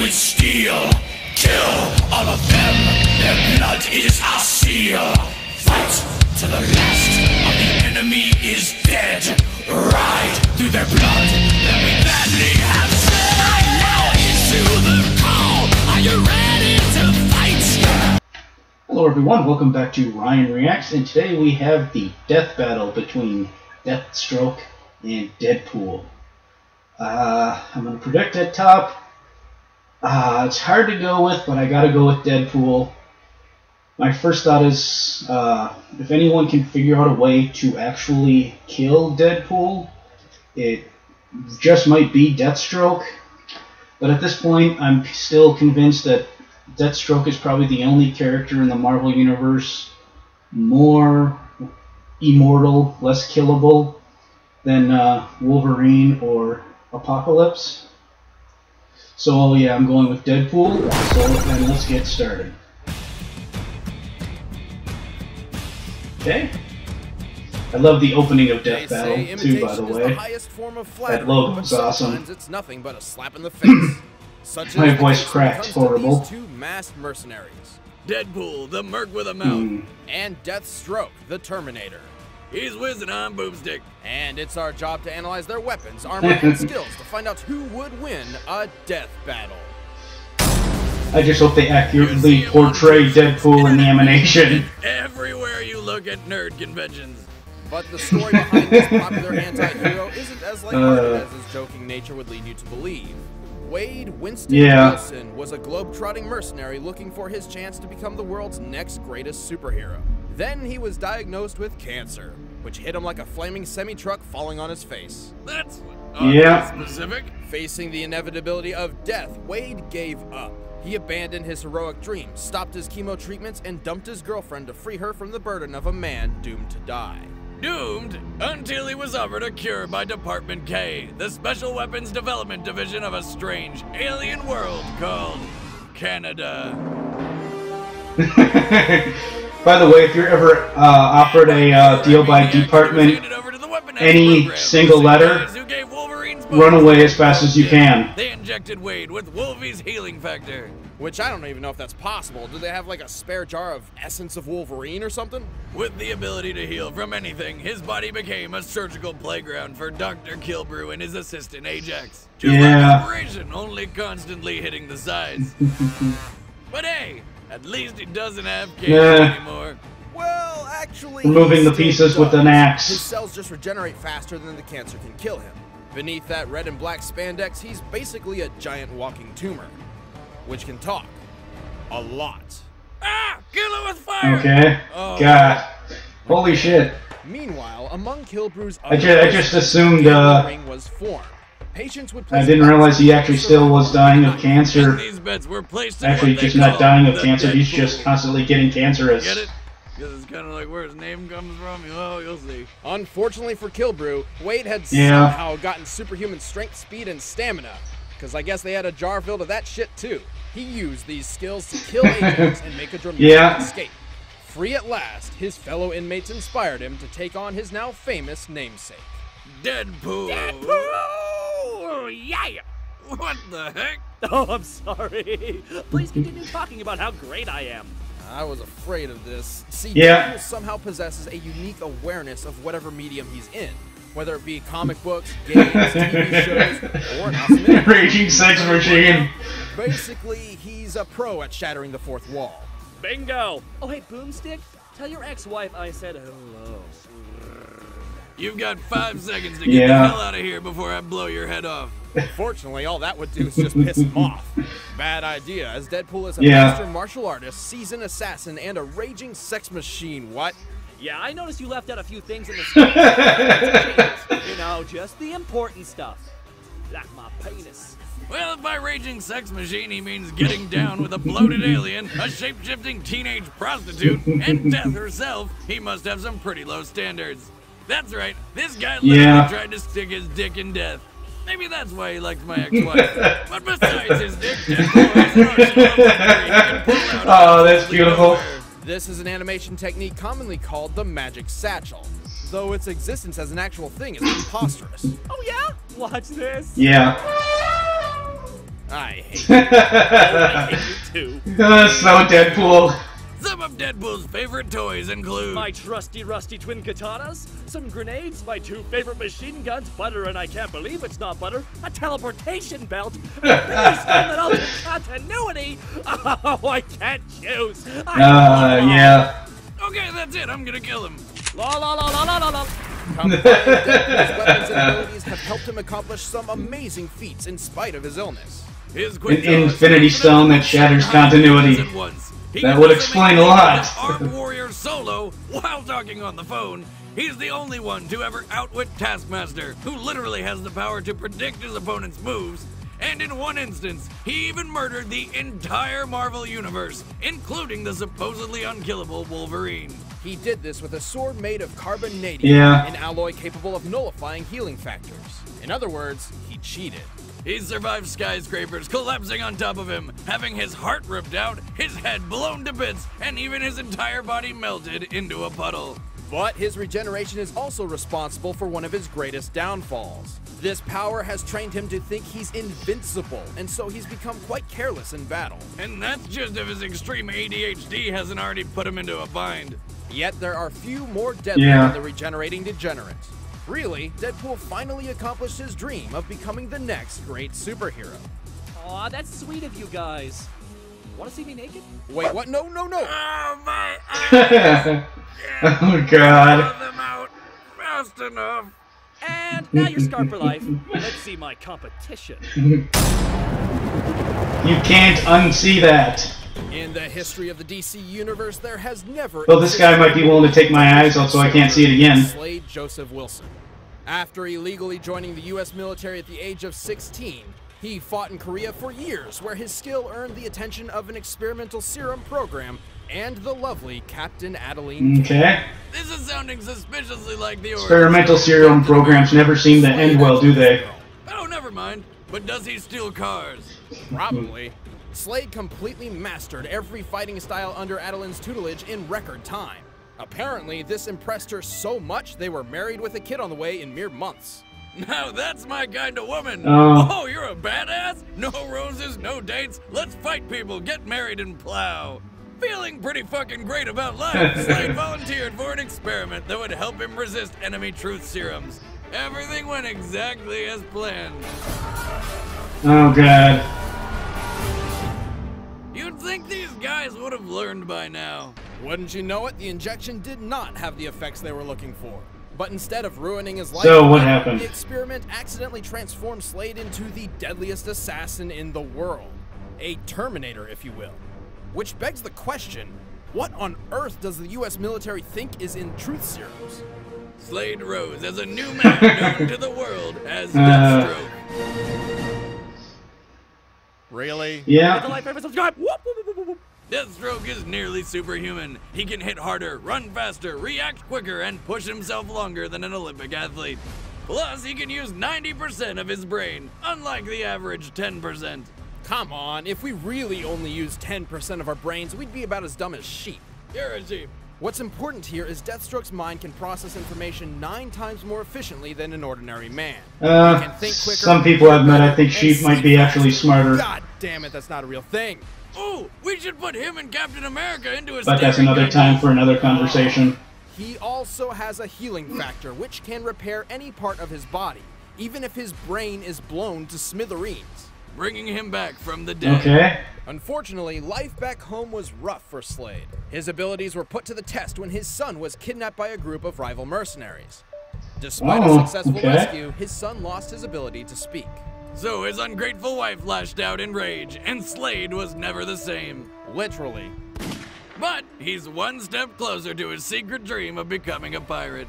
with steel. Kill all of them, their blood is our seal. Fight to the last of the enemy is dead. Ride through their blood that we gladly have shed. Now issue the call. Are you ready to fight? Hello everyone, welcome back to Ryan Reacts, and today we have the death battle between Deathstroke and Deadpool. I'm going to predict at top. It's hard to go with, but I gotta go with Deadpool. My first thought is, if anyone can figure out a way to actually kill Deadpool, it just might be Deathstroke. But at this point, I'm still convinced that Deathstroke is probably the only character in the Marvel Universe more immortal, less killable than Wolverine or Apocalypse. So yeah, I'm going with Deadpool, so then let's get started. Okay. I love the opening of Death Battle too, by the way. That logo was awesome. It's nothing but a slap in the face. Such My voice cracked horrible. Two masked mercenaries. Deadpool, the merc with a mouth. And Deathstroke, the Terminator. He's whizzing on boomstick. And it's our job to analyze their weapons, armor, and skills to find out who would win a death battle. I just hope they accurately portray Deadpool in the animation. Everywhere you look at nerd conventions. But the story behind this popular anti-hero isn't as lighthearted as his joking nature would lead you to believe. Wade Winston Wilson was a globe-trotting mercenary looking for his chance to become the world's next greatest superhero. Then he was diagnosed with cancer, which hit him like a flaming semi-truck falling on his face. That's specific. Facing the inevitability of death, Wade gave up. He abandoned his heroic dreams, stopped his chemo treatments, and dumped his girlfriend to free her from the burden of a man doomed to die. Doomed until he was offered a cure by Department K, the Special Weapons Development Division of a strange alien world called Canada. By the way, if you're ever offered a deal by Department, any single letter, run away as fast as you can. They injected Wade with Wolvie's healing factor. Which I don't even know if that's possible. Do they have like a spare jar of essence of Wolverine or something? With the ability to heal from anything, his body became a surgical playground for Dr. Kilbrew and his assistant Ajax. Just like operation, only constantly hitting the sides. But hey, at least he doesn't have cancer anymore. Well, actually, removing the pieces with an axe. His cells just regenerate faster than the cancer can kill him. Beneath that red and black spandex, he's basically a giant walking tumor, which can talk a lot. Ah! Kill it with fire! Okay. God. Holy shit. Meanwhile, among Kilbrew's I just assumed was formed. Patients would I didn't realize he actually still was dying of cancer. Actually, just not dying of cancer, he's just constantly getting cancerous. Get it? Because it's kind of like where his name comes from. Well, you'll see. Unfortunately for Kilbrew, Wade had somehow gotten superhuman strength, speed, and stamina. Because I guess they had a jar filled of that shit too. He used these skills to kill Ajax and make a dramatic escape. Free at last, his fellow inmates inspired him to take on his now famous namesake. Deadpool! Deadpool! Yeah! What the heck? Oh, I'm sorry. Please continue talking about how great I am. I was afraid of this. See, Deadpool somehow possesses a unique awareness of whatever medium he's in. Whether it be comic books, games, TV shows, or an awesome raging sex machine. Basically, he's a pro at shattering the fourth wall. Bingo! Oh, hey, Boomstick, tell your ex-wife I said hello. You've got 5 seconds to get the hell out of here before I blow your head off. Fortunately, all that would do is just piss him off. Bad idea, as Deadpool is a master martial artist, seasoned assassin, and a raging sex machine. What? Yeah, I noticed you left out a few things in the script. You know, just the important stuff. Like my penis. Well, by raging sex machine, he means getting down with a bloated alien, a shape-shifting teenage prostitute, and death herself. He must have some pretty low standards. That's right, this guy literally tried to stick his dick in death. Maybe that's why he liked my ex-wife. But besides his dick, Deadpool has an arsenal of weaponry he can pull out. Oh, that's beautiful. This is an animation technique commonly called the magic satchel, though its existence as an actual thing is preposterous. Oh yeah? Watch this. Yeah. I hate you. I hate you too. So Deadpool. Some of Deadpool's favorite toys include My trusty rusty twin katanas, some grenades, my 2 favorite machine guns, butter and I can't believe it's not butter, a teleportation belt, a beast that ultimate continuity. Oh, I can't choose. Yeah. Okay, that's it. I'm gonna kill him. La la la la la la la. Combining Deadpool's weapons and abilities have helped him accomplish some amazing feats in spite of his illness. His An Infinity Stone that shatters continuity. That would explain a lot. Armed warrior solo while talking on the phone. He's the only one to ever outwit Taskmaster, who literally has the power to predict his opponent's moves. And in one instance, he even murdered the entire Marvel Universe, including the supposedly unkillable Wolverine. He did this with a sword made of carbonadium, Yeah. an alloy capable of nullifying healing factors. In other words, he cheated. He survived skyscrapers collapsing on top of him, having his heart ripped out, his head blown to bits, and even his entire body melted into a puddle. But his regeneration is also responsible for one of his greatest downfalls. This power has trained him to think he's invincible, and so he's become quite careless in battle. And that's just if his extreme ADHD hasn't already put him into a bind. Yet there are few more deadly than the regenerating degenerate. Really, Deadpool finally accomplished his dream of becoming the next great superhero. Aw, that's sweet of you guys. Want to see me naked? Wait, what? No, no, no! Oh, my eyes! Oh God. Pull them out fast enough. And now you're scarred for life. Let's see my competition. You can't unsee that. In the history of the DC Universe, there has never... Though this guy might be willing to take my eyes out so I can't see it again. Slade Joseph Wilson. After illegally joining the U.S. military at the age of 16, he fought in Korea for years, where his skill earned the attention of an experimental serum program and the lovely Captain Adeline. Okay. This is sounding suspiciously like the Experimental serum programs never seem to end well, do they? Oh, never mind. But does he steal cars? Probably. Slade completely mastered every fighting style under Adeline's tutelage in record time. Apparently, this impressed her so much they were married with a kid on the way in mere months. Now that's my kind of woman. Oh. Oh, you're a badass? No roses, no dates. Let's fight people, get married, and plow. Feeling pretty fucking great about life, Slade volunteered for an experiment that would help him resist enemy truth serums. Everything went exactly as planned. Oh God. You'd think these guys would have learned by now. Wouldn't you know it, the injection did not have the effects they were looking for. But instead of ruining his life, So what happened? The experiment accidentally transformed Slade into the deadliest assassin in the world. A Terminator, if you will. Which begs the question, what on earth does the US military think is in truth serums? Slade rose as a new man known to the world as Deathstroke. Really? Yeah. Hit the like, favorite, subscribe. Whoop, whoop, whoop, whoop, whoop. Deathstroke is nearly superhuman. He can hit harder, run faster, react quicker, and push himself longer than an Olympic athlete. Plus, he can use 90% of his brain, unlike the average 10%. Come on, if we really only use 10% of our brains, we'd be about as dumb as sheep. You're a sheep. What's important here is Deathstroke's mind can process information 9 times more efficiently than an ordinary man. He can think quicker, Some people admit I think and sheep might sleep be actually faster. smarter. God damn it, that's not a real thing. Ooh, we should put him and Captain America into a But that's staring another contest. time for another conversation. He also has a healing factor, which can repair any part of his body, even if his brain is blown to smithereens. Bringing him back from the dead. Okay. Unfortunately, life back home was rough for Slade. His abilities were put to the test when his son was kidnapped by a group of rival mercenaries. Despite a successful rescue, his son lost his ability to speak. So his ungrateful wife lashed out in rage, and Slade was never the same. Literally. But he's one step closer to his secret dream of becoming a pirate.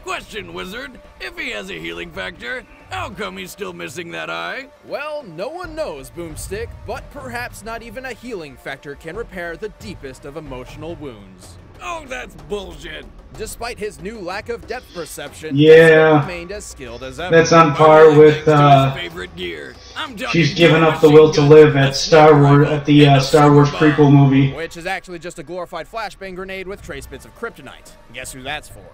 Question, Wizard, if he has a healing factor, how come he's still missing that eye? Well, no one knows, Boomstick, but perhaps not even a healing factor can repair the deepest of emotional wounds. Oh, that's bullshit. Despite his new lack of depth perception, Yeah. he remained as skilled as ever. That's on par Partly with, thanks to his favorite gear. I'm talking she's given your up the machine will to gun, live a at sniper Star Wars, rifle, at the and a Star Wars super prequel bomb. movie. Which is actually just a glorified flashbang grenade with trace bits of kryptonite. Guess who that's for?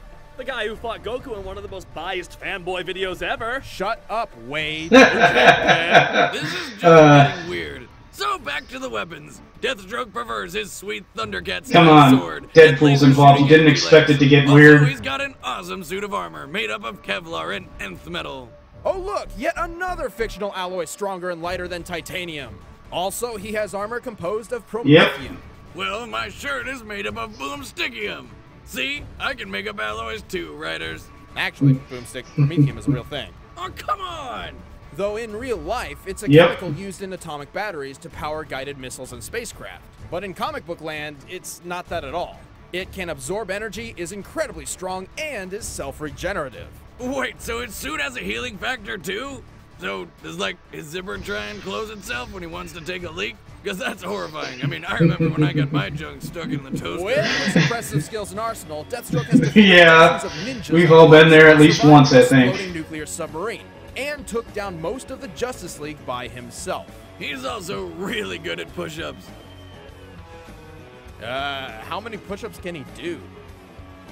The guy who fought Goku in one of the most biased fanboy videos ever. Shut up, Wade. This is just getting weird. So back to the weapons. Deathstroke prefers his sweet Thundercat Come on, sword. Deadpool's involved. You didn't expect it to get Also, weird. he's got an awesome suit of armor made up of Kevlar and nth metal. Oh look, yet another fictional alloy stronger and lighter than titanium. Also, he has armor composed of promethium. Well, my shirt is made up of boomstickium. See, I can make up alloys too, writers. Actually, boomstick promethium is a real thing. Oh, come on! Though in real life, it's a chemical used in atomic batteries to power guided missiles and spacecraft. But in comic book land, it's not that at all. It can absorb energy, is incredibly strong, and is self-regenerative. Wait, so its suit has a healing factor too? So, does like his zipper try and close itself when he wants to take a leak? Because that's horrifying. I mean, I remember when I got my junk stuck in the toaster. With his impressive skills and arsenal, Deathstroke has defeated Yeah, dozens of ninjas. we've all been there at least once, I think. Floating nuclear submarine, and took down most of the Justice League by himself. He's also really good at push-ups. How many push-ups can he do?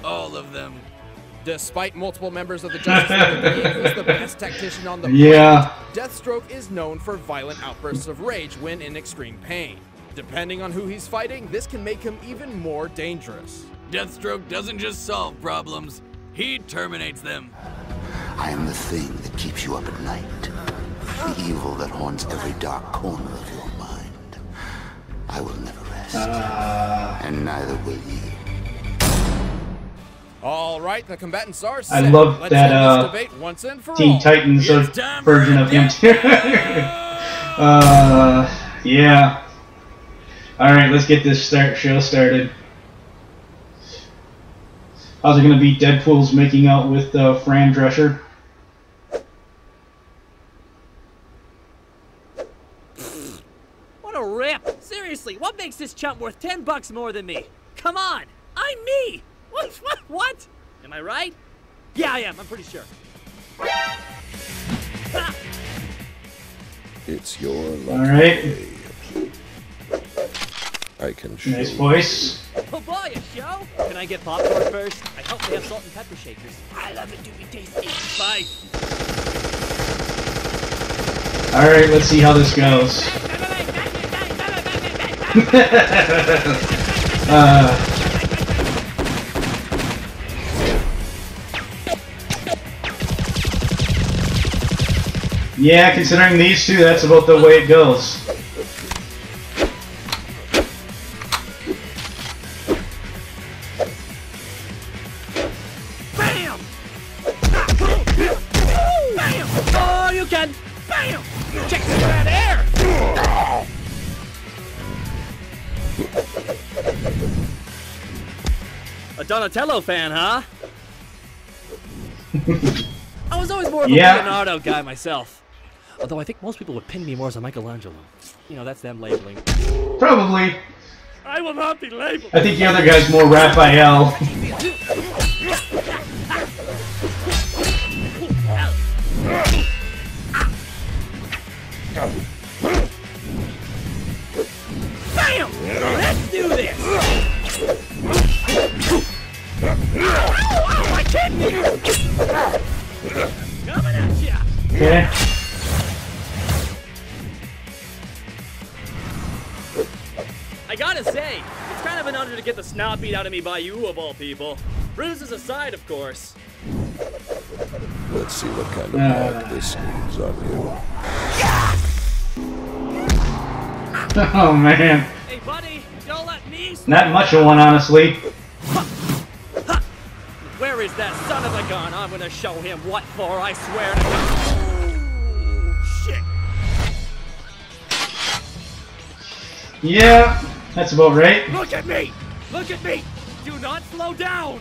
All of them. Despite multiple members of the Justice League being he's the best tactician on the Yeah. planet, Deathstroke is known for violent outbursts of rage when in extreme pain. Depending on who he's fighting, this can make him even more dangerous. Deathstroke doesn't just solve problems, he terminates them. I am the thing that keeps you up at night. The evil that haunts every dark corner of your mind. I will never rest. And neither will you. All right, the combatants are I set. love Let's that end this debate once and for Teen all. Titans It's time version for of him too. Yeah. Alright, let's get this show started. How's it gonna be? Deadpool's making out with Fran Drescher? What a rip! Seriously, what makes this chump worth $10 more than me? Come on, I'm me. What? Am I right? Yeah, I am. I'm pretty sure. Ha! It's your lucky Alright. day. I can show Nice you. voice. Oh boy, a show? Can I get popcorn first? I hope they have salt and pepper shakers. I love it to be tasty. Bye. Alright, let's see how this goes. Yeah, considering these two, that's about the way it goes. Bam! Bam! Oh, you can! Bam! Check this out air! A Donatello fan, huh? I was always more of a Leonardo guy myself. Although I think most people would pin me more as a Michelangelo. You know, that's them labeling. Probably. I will not be labeled. I think the other guy's more Raphael. Bam! Let's do this! Oh, my kidney! Coming at ya! Okay. I gotta say, it's kind of an honor to get the snot beat out of me by you, of all people. Bruises aside, of course. Let's see what kind of mark this leaves on you. Oh man. Hey, buddy, don't let me... Not much of one, honestly. Where is that son of a gun? I'm gonna show him what for, I swear to God. Oh, shit. Yeah, that's about right. Look at me! Look at me! Do not slow down!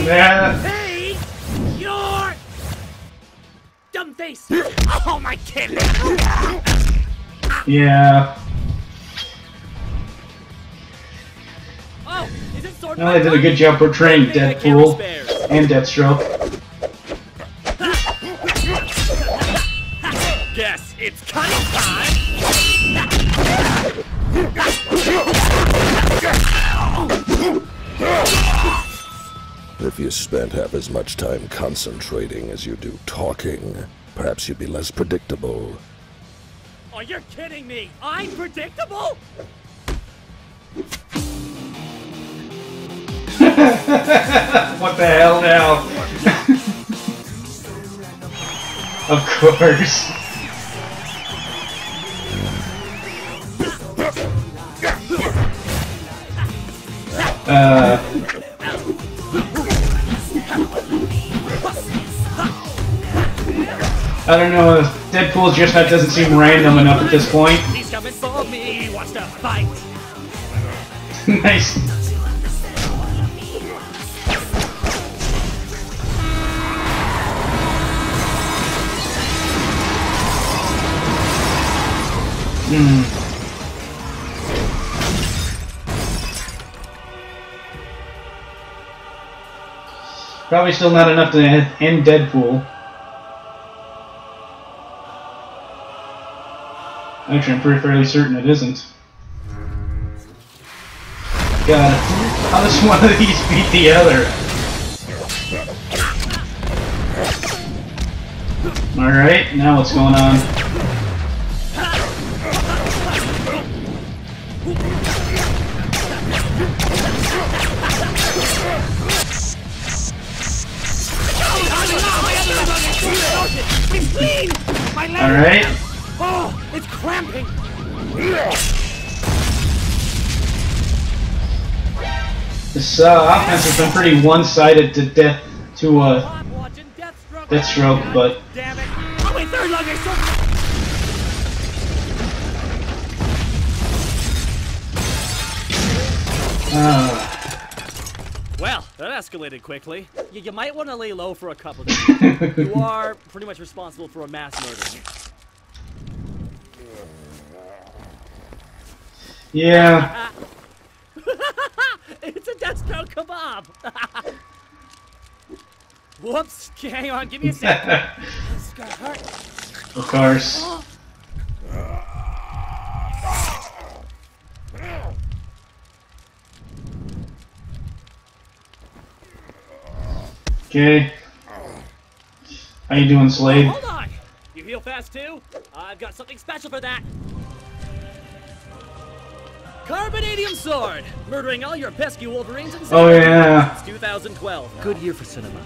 Yeah. Hey! Your dumb face! Oh, my kidney! Yeah. Oh, is it sort of Well, they did a good job portraying Deadpool and Deathstroke. Guess it's cutting time! If you spent half as much time concentrating as you do talking, perhaps you'd be less predictable. Oh, you're kidding me! I'm predictable? What the hell now? Of course. I don't know, Deadpool just doesn't seem random enough at this point. He's coming for me, he wants to fight! Nice. Probably still not enough to end Deadpool. Actually, I'm pretty fairly certain it isn't. God, how does one of these beat the other? Alright, now what's going on? Alright. Oh, it's cramping! This offense has been pretty one-sided to Deathstroke, but Damn it! Oh, wait, third luggage! Well, that escalated quickly. You might want to lay low for a couple of days. You are pretty much responsible for a mass murder. yeah. It's a Deathstroke kebab! Whoops! Hang on, give me a sec. This is gonna hurt. Of course. Okay. How you doing, Slade? Hold on! You heal fast too? I've got something special for that. Carbonadium sword! Murdering all your pesky Wolverines and Oh yeah. It's 2012. Good year for cinema.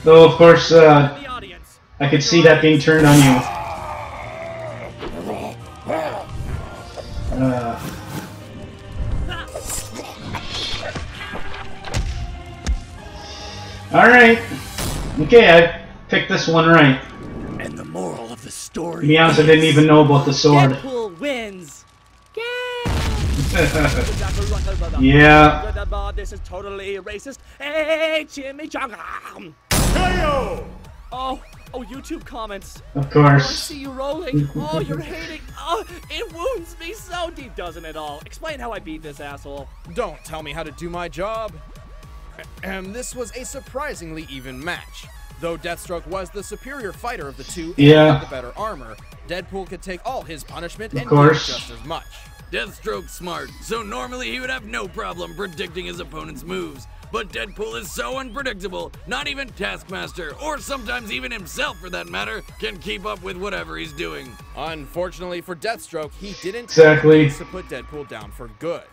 Though of course, The audience. I could see that being turned on you. Alright. Okay, I picked this one right. And the moral of the story. To be honest, I didn't even know about the sword. Deadpool wins. Yeah. This is totally racist. Hey, chimichanga. Oh, YouTube comments. Of Oh, I course. see you rolling. Oh, you're hating. Oh, it wounds me so deep, doesn't it all? Explain how I beat this asshole. Don't tell me how to do my job. And this was a surprisingly even match. Though Deathstroke was the superior fighter of the two and had the better armor, Deadpool could take all his punishment and do just as much. Deathstroke's smart, so normally he would have no problem predicting his opponent's moves. But Deadpool is so unpredictable, not even Taskmaster, or sometimes even himself for that matter, can keep up with whatever he's doing. Unfortunately for Deathstroke, he didn't Exactly. to put Deadpool down for good.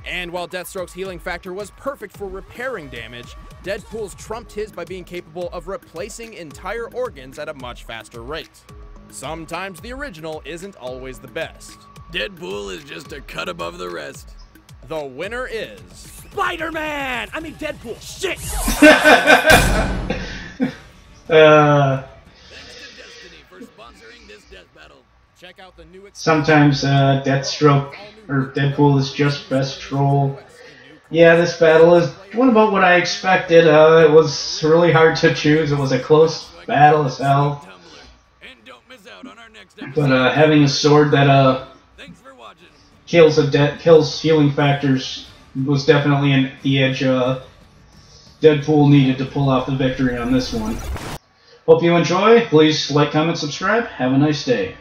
And while Deathstroke's healing factor was perfect for repairing damage, Deadpool's trumped his by being capable of replacing entire organs at a much faster rate. Sometimes the original isn't always the best. Deadpool is just a cut above the rest. The winner is... Spider-Man! I mean Deadpool. Shit! Thanks to Destiny for sponsoring this death battle. Check out the new... Sometimes Deathstroke or Deadpool is just best troll. Yeah, this battle went about what I expected. It was really hard to choose. It was a close battle as hell. And don't miss out on our next episode. But having a sword that Thanks for watching. kills healing factors was definitely the edge Deadpool needed to pull off the victory on this one. Hope you enjoy. Please like, comment, subscribe. Have a nice day.